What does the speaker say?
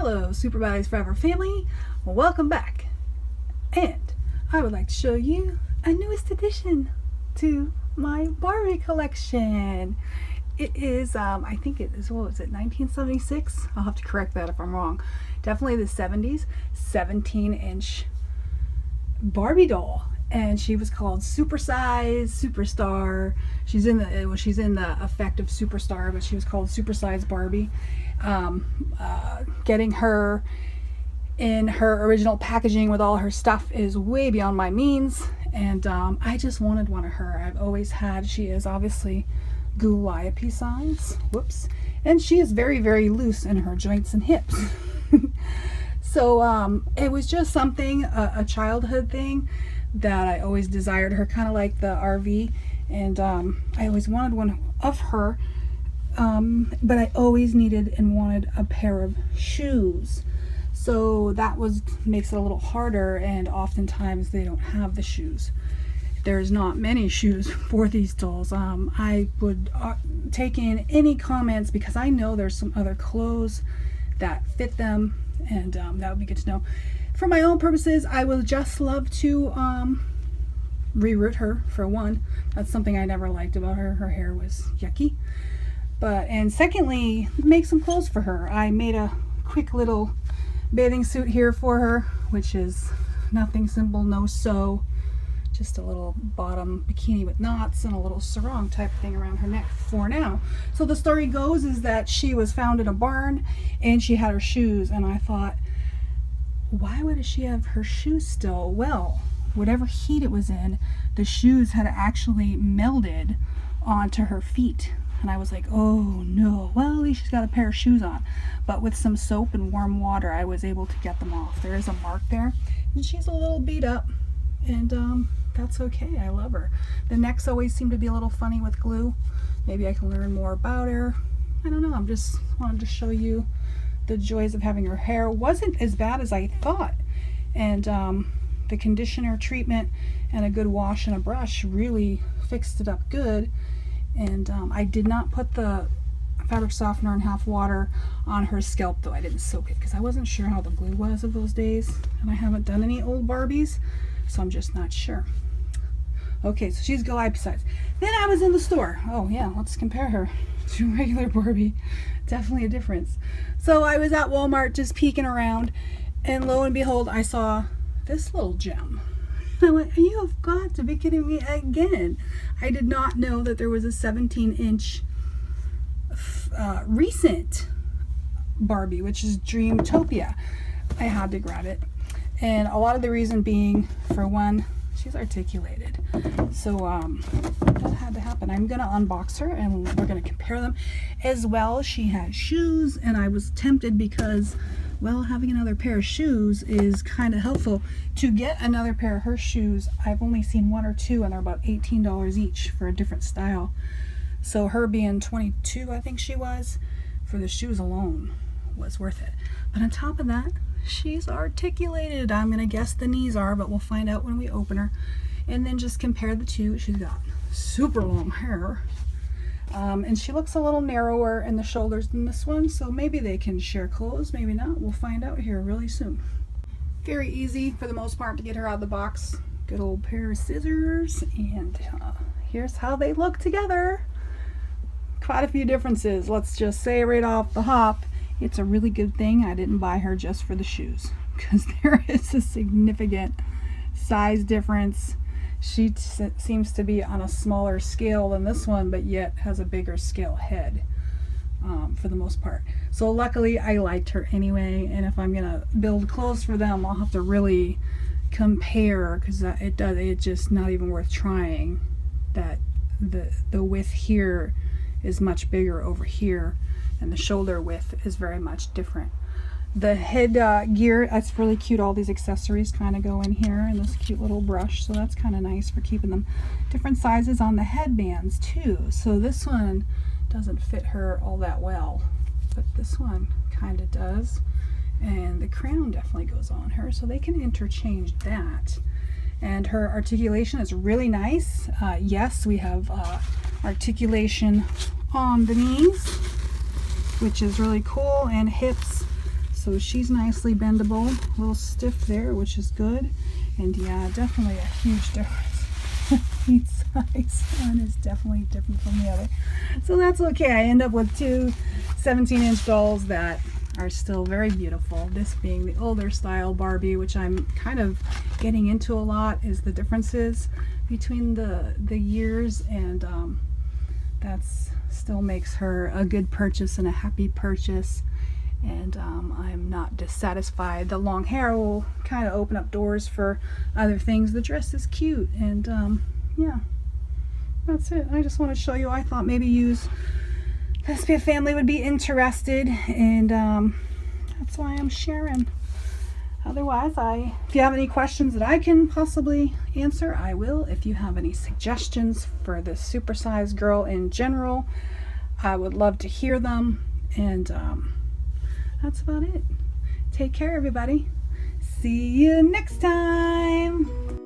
Hello, Supersize Forever family. Welcome back. And I would like to show you a newest addition to my Barbie collection. It is, I think it is, what was it, 1976? I'll have to correct that if I'm wrong. Definitely the 70s, 17-inch Barbie doll. And she was called Supersize, Superstar. She's in the effect of Superstar, but she was called Supersize Barbie. Getting her in her original packaging with all her stuff is way beyond my means, and I just wanted one of her. I've always had. She is obviously Gouliapi size. Whoops. And she is very, very loose in her joints and hips. So it was just something, a childhood thing that I always desired her, kind of like the RV, and I always wanted one of her, but I always needed and wanted a pair of shoes. So that makes it a little harder, and oftentimes they don't have the shoes. There's not many shoes for these dolls. I would take in any comments because I know there's some other clothes that fit them, and that would be good to know. For my own purposes, I would just love to reroot her, for one. That's something I never liked about her. Her hair was yucky. And secondly, make some clothes for her. I made a quick little bathing suit here for her, which is nothing simple, no sew. Just a little bottom bikini with knots and a little sarong type thing around her neck for now. So the story goes is that she was found in a barn and she had her shoes, and I thought, why would she have her shoes still? Well, whatever heat it was in, the shoes had actually melded onto her feet. And I was like, oh no, well, at least she's got a pair of shoes on. But with some soap and warm water, I was able to get them off. There is a mark there, and she's a little beat up, and that's okay. I love her. The necks always seem to be a little funny with glue. Maybe I can learn more about her. I don't know. I'm just wanted to show you the joys of having her hair. Wasn't as bad as I thought, and the conditioner treatment and a good wash and a brush really fixed it up good. And I did not put the fabric softener in half water on her scalp, though. I didn't soak it because I wasn't sure how the glue was of those days, and I haven't done any old Barbies, so I'm just not sure. Okay, so she's Gouliapi size. Then I was in the store. Oh yeah, let's compare her to regular Barbie. Definitely a difference. So I was at Walmart just peeking around, and lo and behold, I saw this little gem. I went, you have got to be kidding me again. I did not know that there was a 17-inch recent Barbie, which is Dreamtopia. I had to grab it. And a lot of the reason being, for one, she's articulated. So that had to happen. I'm going to unbox her and we're going to compare them. As well, she has shoes, and I was tempted because, well, having another pair of shoes is kind of helpful. To get another pair of her shoes, I've only seen one or two, and they're about $18 each for a different style. So her being 22, I think she was, for the shoes alone was worth it. But on top of that, she's articulated. I'm going to guess the knees are, but we'll find out when we open her. And then just compare the two. She's got super long hair. And she looks a little narrower in the shoulders than this one, so maybe they can share clothes, maybe not. We'll find out here really soon. Very easy for the most part to get her out of the box. Good old pair of scissors, and here's how they look together. Quite a few differences. Let's just say right off the hop, it's a really good thing I didn't buy her just for the shoes, because there is a significant size difference. She seems to be on a smaller scale than this one, but yet has a bigger scale head for the most part. So luckily I liked her anyway, and if I'm gonna build clothes for them, I'll have to really compare, because it's just not even worth trying. That the width here is much bigger over here, and the shoulder width is very much different. The head gear, that's really cute. All these accessories kind of go in here, and this cute little brush, so that's kind of nice for keeping them. Different sizes on the headbands too, so this one doesn't fit her all that well, but this one kind of does. And the crown definitely goes on her, so they can interchange that. And her articulation is really nice. Yes, we have articulation on the knees, which is really cool, and hips. so she's nicely bendable, a little stiff there, which is good. And yeah, definitely a huge difference. Each size one is definitely different from the other, so that's okay. I end up with two 17-inch dolls that are still very beautiful. This being the older style Barbie, which I'm kind of getting into a lot, is the differences between the years, and that's still makes her a good purchase and a happy purchase. And I'm not dissatisfied. The long hair will kind of open up doors for other things. The dress is cute, and yeah, that's it. I just want to show you. I thought maybe use Thespian family would be interested, and that's why I'm sharing. Otherwise, if you have any questions that I can possibly answer, I will. If you have any suggestions for this supersized girl in general, I would love to hear them. And that's about it. Take care, everybody. See you next time.